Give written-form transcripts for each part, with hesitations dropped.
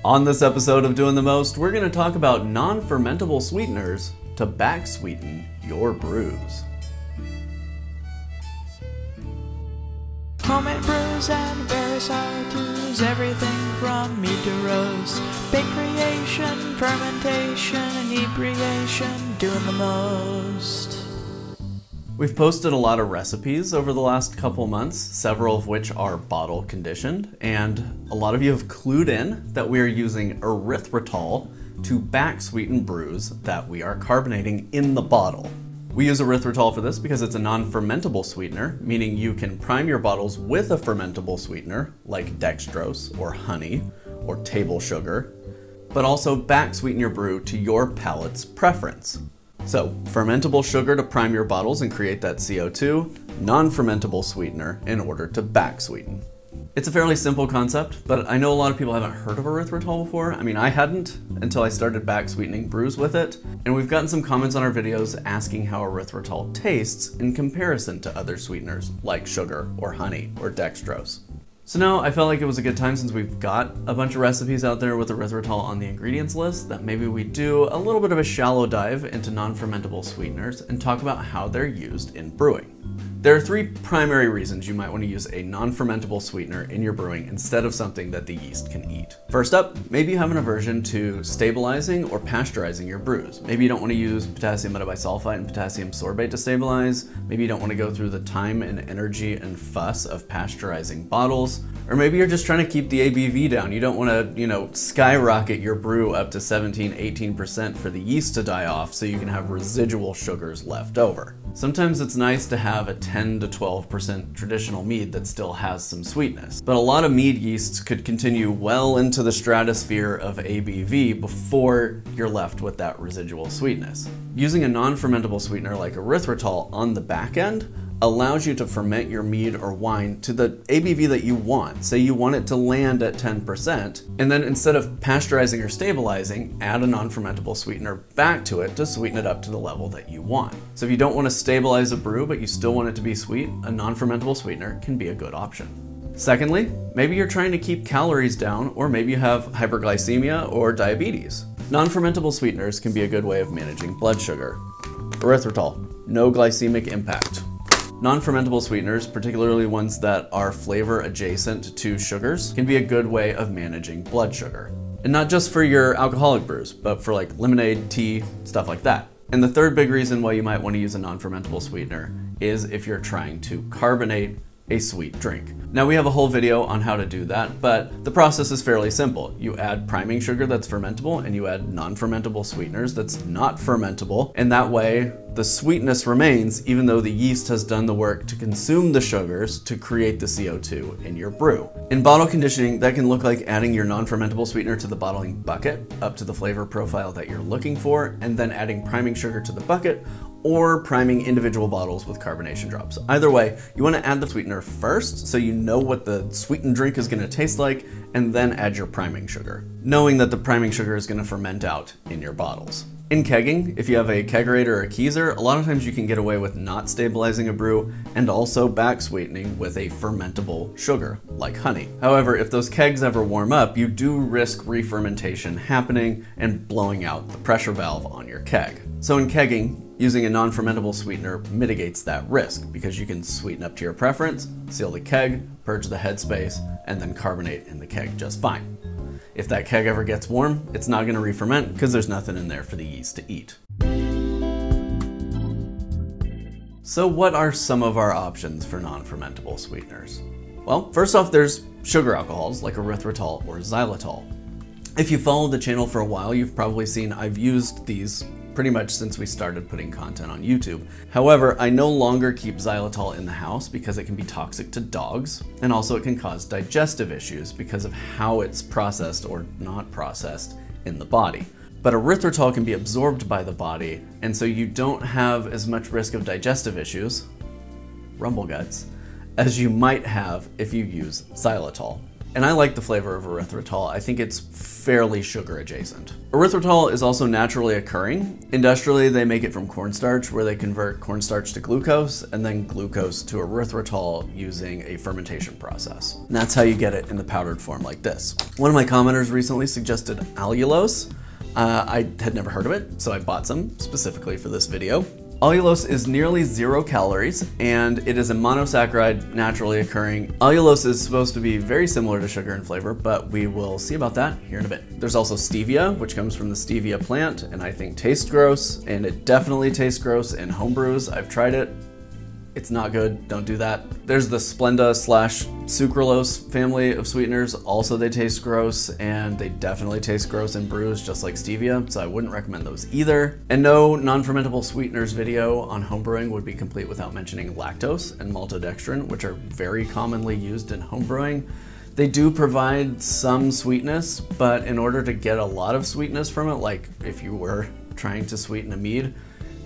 On this episode of Doing the Most, we're going to talk about non-fermentable sweeteners to back sweeten your brews. Homemade brews and various how-tos, everything from mead to roast, bake creation, fermentation, inebriation, doing the most. We've posted a lot of recipes over the last couple months, several of which are bottle conditioned, and a lot of you have clued in that we are using erythritol to back sweeten brews that we are carbonating in the bottle. We use erythritol for this because it's a non-fermentable sweetener, meaning you can prime your bottles with a fermentable sweetener like dextrose or honey or table sugar, but also back sweeten your brew to your palate's preference. So, fermentable sugar to prime your bottles and create that CO2, non-fermentable sweetener in order to back sweeten. It's a fairly simple concept, but I know a lot of people haven't heard of erythritol before. I mean, I hadn't until I started back sweetening brews with it, and we've gotten some comments on our videos asking how erythritol tastes in comparison to other sweeteners like sugar or honey or dextrose. So now I felt like it was a good time, since we've got a bunch of recipes out there with erythritol on the ingredients list, that maybe we do a little bit of a shallow dive into non-fermentable sweeteners and talk about how they're used in brewing. There are three primary reasons you might want to use a non-fermentable sweetener in your brewing instead of something that the yeast can eat. First up, maybe you have an aversion to stabilizing or pasteurizing your brews. Maybe you don't want to use potassium metabisulfite and potassium sorbate to stabilize. Maybe you don't want to go through the time and energy and fuss of pasteurizing bottles. Or maybe you're just trying to keep the ABV down. You don't want to, skyrocket your brew up to 17, 18% for the yeast to die off so you can have residual sugars left over. Sometimes it's nice to have a 10 to 12% traditional mead that still has some sweetness, but a lot of mead yeasts could continue well into the stratosphere of ABV before you're left with that residual sweetness. Using a non-fermentable sweetener like erythritol on the back end allows you to ferment your mead or wine to the ABV that you want. Say you want it to land at 10%, and then instead of pasteurizing or stabilizing, add a non-fermentable sweetener back to it to sweeten it up to the level that you want. So if you don't want to stabilize a brew, but you still want it to be sweet, a non-fermentable sweetener can be a good option. Secondly, maybe you're trying to keep calories down, or maybe you have hyperglycemia or diabetes. Non-fermentable sweeteners can be a good way of managing blood sugar. Erythritol, no glycemic impact. Non-fermentable sweeteners, particularly ones that are flavor adjacent to sugars, can be a good way of managing blood sugar. And not just for your alcoholic brews, but for like lemonade, tea, stuff like that. And the third big reason why you might want to use a non-fermentable sweetener is if you're trying to carbonate a sweet drink. Now, we have a whole video on how to do that, but the process is fairly simple. You add priming sugar that's fermentable, and you add non-fermentable sweeteners that's not fermentable, and that way the sweetness remains even though the yeast has done the work to consume the sugars to create the CO2 in your brew. In bottle conditioning, that can look like adding your non-fermentable sweetener to the bottling bucket up to the flavor profile that you're looking for, and then adding priming sugar to the bucket, or priming individual bottles with carbonation drops. Either way, you want to add the sweetener first so you know what the sweetened drink is going to taste like, and then add your priming sugar, knowing that the priming sugar is going to ferment out in your bottles. In kegging, if you have a kegerator or a keezer, a lot of times you can get away with not stabilizing a brew and also back sweetening with a fermentable sugar, like honey. However, if those kegs ever warm up, you do risk re-fermentation happening and blowing out the pressure valve on your keg. So in kegging, using a non-fermentable sweetener mitigates that risk, because you can sweeten up to your preference, seal the keg, purge the headspace, and then carbonate in the keg just fine. If that keg ever gets warm, it's not going to re-ferment because there's nothing in there for the yeast to eat. So what are some of our options for non-fermentable sweeteners? Well, first off, there's sugar alcohols like erythritol or xylitol. If you followed the channel for a while, you've probably seen I've used these pretty much since we started putting content on YouTube. However, I no longer keep xylitol in the house because it can be toxic to dogs, and also it can cause digestive issues because of how it's processed or not processed in the body. But erythritol can be absorbed by the body, and so you don't have as much risk of digestive issues, rumble guts, as you might have if you use xylitol. And I like the flavor of erythritol. I think it's fairly sugar adjacent. Erythritol is also naturally occurring. Industrially, they make it from cornstarch, where they convert cornstarch to glucose and then glucose to erythritol using a fermentation process. And that's how you get it in the powdered form like this. One of my commenters recently suggested allulose. I had never heard of it, so I bought some specifically for this video. Allulose is nearly 0 calories, and it is a monosaccharide naturally occurring. Allulose is supposed to be very similar to sugar in flavor, but we will see about that here in a bit. There's also stevia, which comes from the stevia plant, and I think tastes gross, and it definitely tastes gross in homebrews. I've tried it. It's not good, don't do that. There's the Splenda/sucralose family of sweeteners. Also, they taste gross, and they definitely taste gross in brews, just like stevia, so I wouldn't recommend those either. And no non-fermentable sweeteners video on homebrewing would be complete without mentioning lactose and maltodextrin, which are very commonly used in homebrewing. They do provide some sweetness, but in order to get a lot of sweetness from it, like if you were trying to sweeten a mead,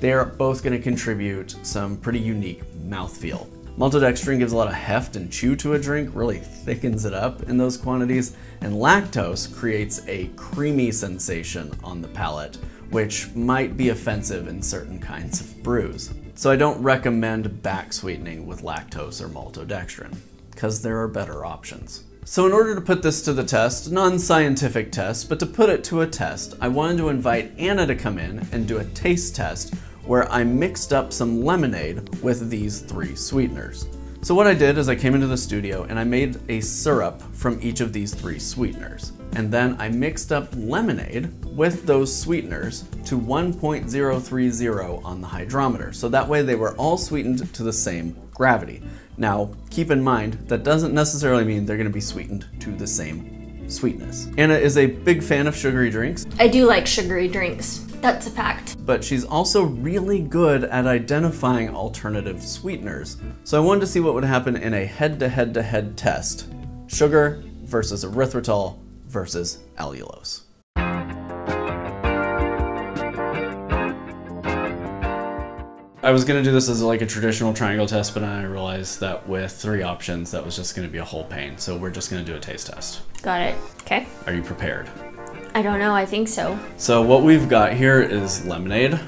they are both going to contribute some pretty unique mouthfeel. Maltodextrin gives a lot of heft and chew to a drink, really thickens it up in those quantities, and lactose creates a creamy sensation on the palate, which might be offensive in certain kinds of brews. So I don't recommend back sweetening with lactose or maltodextrin, because there are better options. So in order to put this to the test, non-scientific test, but to put it to a test, I wanted to invite Anna to come in and do a taste test where I mixed up some lemonade with these 3 sweeteners. So what I did is I came into the studio and I made a syrup from each of these 3 sweeteners. And then I mixed up lemonade with those sweeteners to 1.030 on the hydrometer. So that way they were all sweetened to the same gravity. Now, keep in mind, that doesn't necessarily mean they're gonna be sweetened to the same sweetness. Anna is a big fan of sugary drinks. I do like sugary drinks. That's a fact. But she's also really good at identifying alternative sweeteners. So I wanted to see what would happen in a head-to-head-to-head test. Sugar versus erythritol versus allulose. I was gonna do this as like a traditional triangle test, but then I realized that with 3 options, that was just gonna be a whole pain. So we're just gonna do a taste test. Got it. Okay. Are you prepared? I don't know. I think so. So what we've got here is lemonade.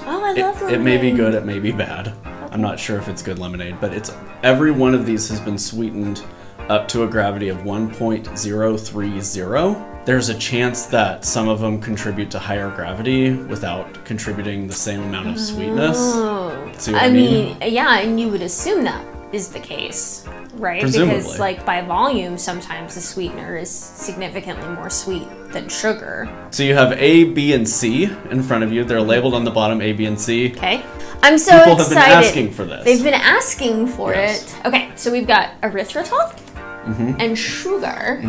Oh, I love lemonade. It may be good, it may be bad. Okay. I'm not sure if it's good lemonade, but every one of these has been sweetened up to a gravity of 1.030. There's a chance that some of them contribute to higher gravity without contributing the same amount of sweetness. Oh. See what I mean? Yeah, and you would assume that is the case, right? Presumably. Because like by volume, sometimes the sweetener is significantly more sweet than sugar. So you have A, B, and C in front of you. They're labeled on the bottom, A, B, and C. Okay. I'm so People excited. have been asking for this. They've been asking for Yes. it. Okay, so we've got erythritol and sugar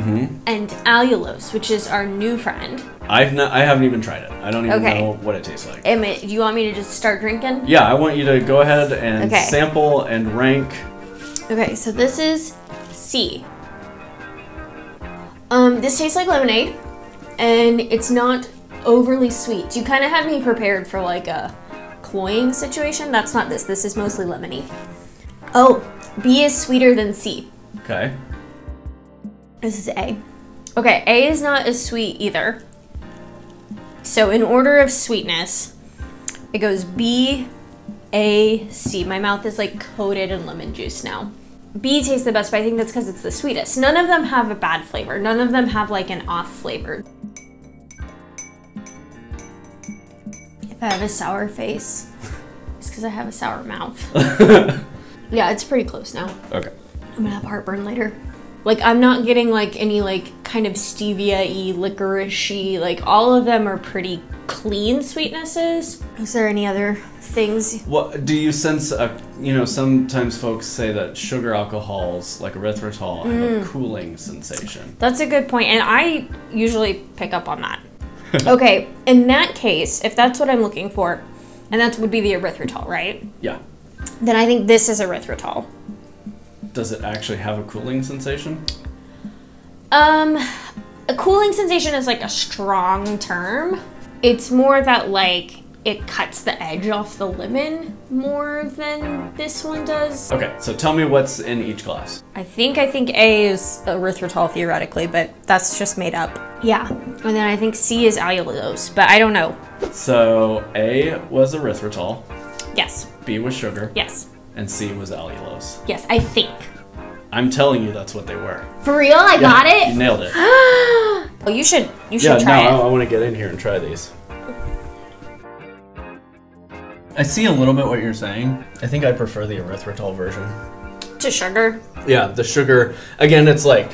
and allulose, which is our new friend. I haven't even tried it. I don't even know what it tastes like. Do you want me to just start drinking? Yeah, I want you to go ahead and sample and rank. Okay, so this is C. This tastes like lemonade, and it's not overly sweet. You kind of had me prepared for like a cloying situation. That's not this. This is mostly lemony. Oh, B is sweeter than C. Okay. This is A. Okay, A is not as sweet either. So in order of sweetness, it goes B, A, C. My mouth is like coated in lemon juice now. B tastes the best, but I think that's because it's the sweetest. None of them have a bad flavor. None of them have like an off flavor. If I have a sour face, it's because I have a sour mouth. Yeah, it's pretty close now. Okay. I'm gonna have heartburn later. Like, I'm not getting like any like kind of stevia-y, licorice-y, like all of them are pretty clean sweetnesses. Is there any other things? What do you sense? Sometimes folks say that sugar alcohols like erythritol have a cooling sensation. That's a good point, and I usually pick up on that. Okay, in that case, if that's what I'm looking for, and that would be the erythritol, right? Yeah. Then I think this is erythritol. Does it actually have a cooling sensation? A cooling sensation is like a strong term. It's more that like it cuts the edge off the lemon more than this one does. Okay, so tell me what's in each glass. I think A is erythritol theoretically, but that's just made up. Yeah, and then I think C is allulose, but I don't know. So A was erythritol, Yes, B was sugar, yes, and C was allulose. yes, I think. I'm telling you that's what they were. For real? I got it? You nailed it. Well, you should try it. I want to get in here and try these. I see a little bit what you're saying. I think I prefer the erythritol version. To sugar? Yeah, the sugar, again, it's like,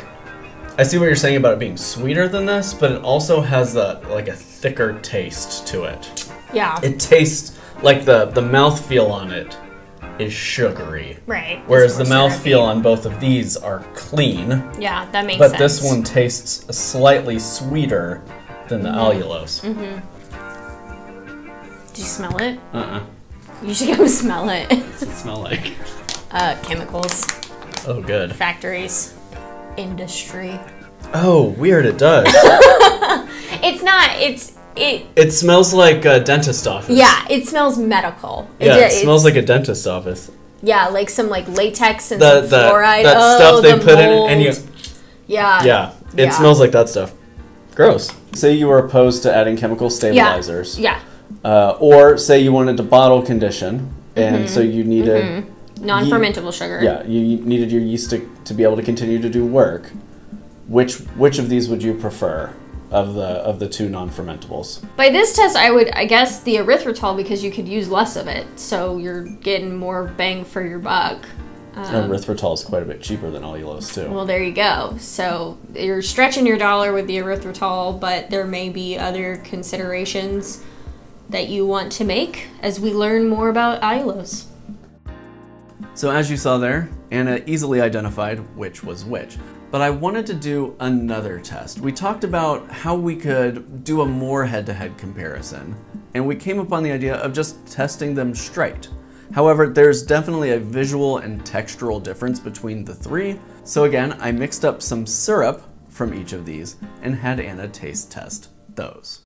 I see what you're saying about it being sweeter than this, but it also has like a thicker taste to it. Yeah. It tastes like the mouthfeel on it is sugary. Right. Whereas the It's more mouthfeel on both of these are clean. Yeah, that makes But sense. this one tastes slightly sweeter than the allulose. Did you smell it? Uh-uh. You should go smell it. What's it smell like? Chemicals, Oh, good. factories, industry. Oh, weird, it does. It's not, It smells like a dentist office. yeah, it smells medical. Yeah, it smells like a dentist office. Yeah, like some like latex and The some fluoride. that stuff they the put in mold. and you Yeah. Yeah, it smells like that stuff. Gross. Say you were opposed to adding chemical stabilizers. Yeah. Or say you wanted to bottle condition, and so you needed... Non-fermentable sugar. Yeah, you needed your yeast to be able to continue to do work. Which of these would you prefer of the two non-fermentables? By this test, I guess the erythritol, because you could use less of it, so you're getting more bang for your buck. Erythritol is quite a bit cheaper than allulose too. Well, there you go. So you're stretching your dollar with the erythritol, but there may be other considerations that you want to make as we learn more about allulose. So as you saw there, Anna easily identified which was which. But I wanted to do another test. We talked about how we could do a more head-to-head comparison, and we came upon the idea of just testing them straight. However, there's definitely a visual and textural difference between the three, so again, I mixed up some syrup from each of these and had Anna taste test those.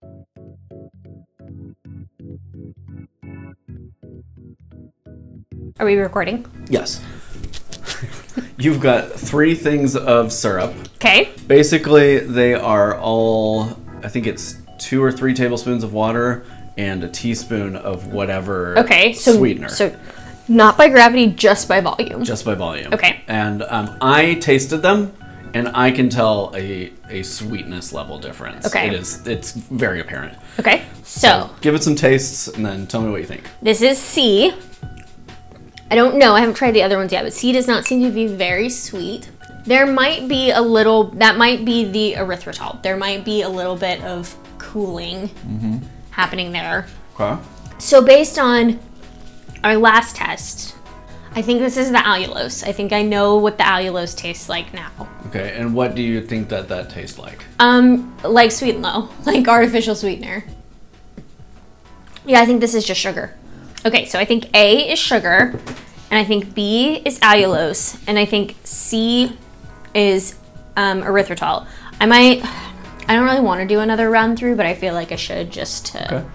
Are we recording? Yes. You've got 3 things of syrup. Okay. Basically, they are all, I think it's 2 or 3 tablespoons of water and a teaspoon of whatever sweetener. So not by gravity, just by volume. Just by volume. Okay. And I tasted them, and I can tell a sweetness level difference. Okay. It's very apparent. Okay. So Give it some tastes, and then tell me what you think. this is C. I don't know. I haven't tried the other ones yet, but C does not seem to be very sweet. There might be a little, that might be the erythritol. There might be a little bit of cooling happening there. Okay. So based on our last test, I think this is the allulose. I think I know what the allulose tastes like now. Okay, and what do you think that tastes like? Like Sweet and Low, like artificial sweetener. Yeah, I think this is just sugar. Okay, so I think A is sugar, and I think B is allulose, and I think C is erythritol. I don't really want to do another run through, but I feel like I should just to... Okay.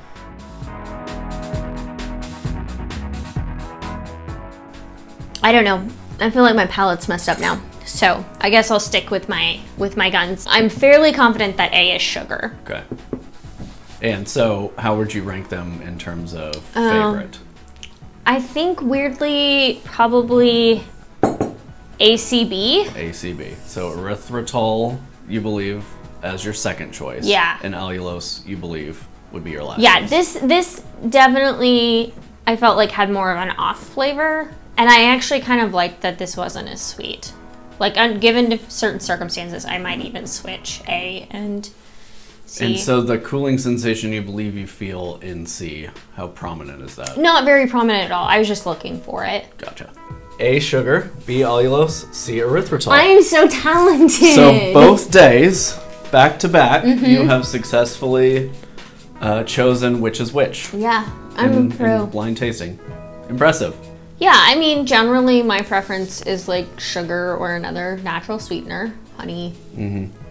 I don't know. I feel like my palate's messed up now. So I guess I'll stick with my guns. I'm fairly confident that A is sugar. Okay. And so, how would you rank them in terms of favorite? I think weirdly, probably ACB. ACB. So erythritol, you believe, as your second choice. Yeah. And allulose, you believe, would be your last Yeah, choice. this definitely, I felt like had more of an off flavor. And I actually kind of liked that this wasn't as sweet. Like, given certain circumstances, I might even switch A and C. And so the cooling sensation you believe you feel in C, how prominent is that? Not very prominent at all. I was just looking for it. Gotcha. A, sugar. B, allulose. C, erythritol. I am so talented. So both days, back to back, Mm-hmm. you have successfully chosen which is which. Yeah, I'm a pro. in blind tasting. Impressive. Yeah, I mean, generally my preference is like sugar or another natural sweetener, honey,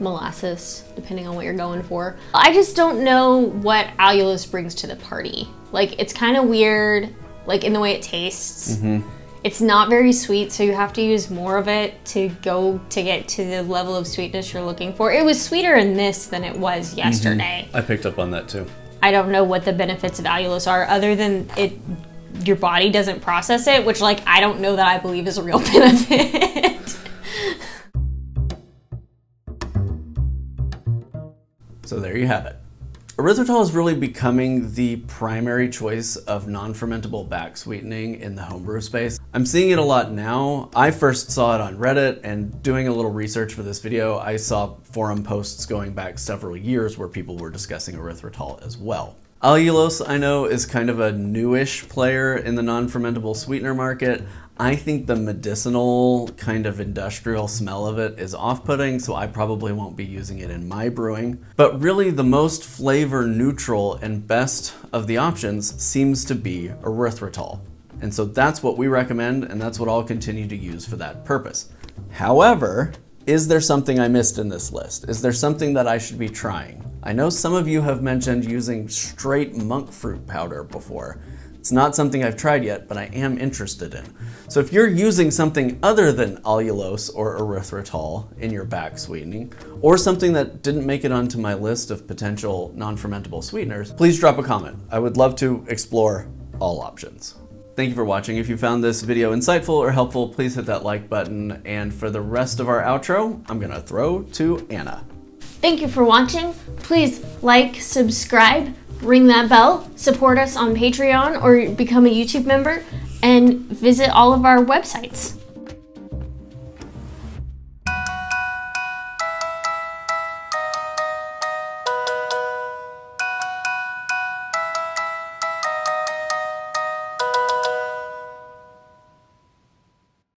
molasses, depending on what you're going for. I just don't know what allulose brings to the party. Like, it's kind of weird like in the way it tastes. It's not very sweet, so you have to use more of it to get to the level of sweetness you're looking for. It was sweeter in this than it was yesterday. I picked up on that too. I don't know what the benefits of allulose are other than your body doesn't process it, which like I don't know that I believe is a real benefit. So there you have it. Erythritol is really becoming the primary choice of non-fermentable back sweetening in the homebrew space. I'm seeing it a lot now. I first saw it on Reddit, and doing a little research for this video, I saw forum posts going back several years where people were discussing erythritol as well. Allulose, I know, is kind of a newish player in the non-fermentable sweetener market. I think the medicinal kind of industrial smell of it is off-putting, so I probably won't be using it in my brewing. But really the most flavor neutral and best of the options seems to be erythritol. And so that's what we recommend, and that's what I'll continue to use for that purpose. However, is there something I missed in this list? Is there something that I should be trying? I know some of you have mentioned using straight monk fruit powder before. It's not something I've tried yet, but I am interested in. So if you're using something other than allulose or erythritol in your back sweetening, or something that didn't make it onto my list of potential non-fermentable sweeteners, please drop a comment. I would love to explore all options. Thank you for watching. If you found this video insightful or helpful, please hit that like button. And for the rest of our outro, I'm gonna throw to Anna. Thank you for watching. Please like, subscribe, ring that bell, support us on Patreon or become a YouTube member, and visit all of our websites.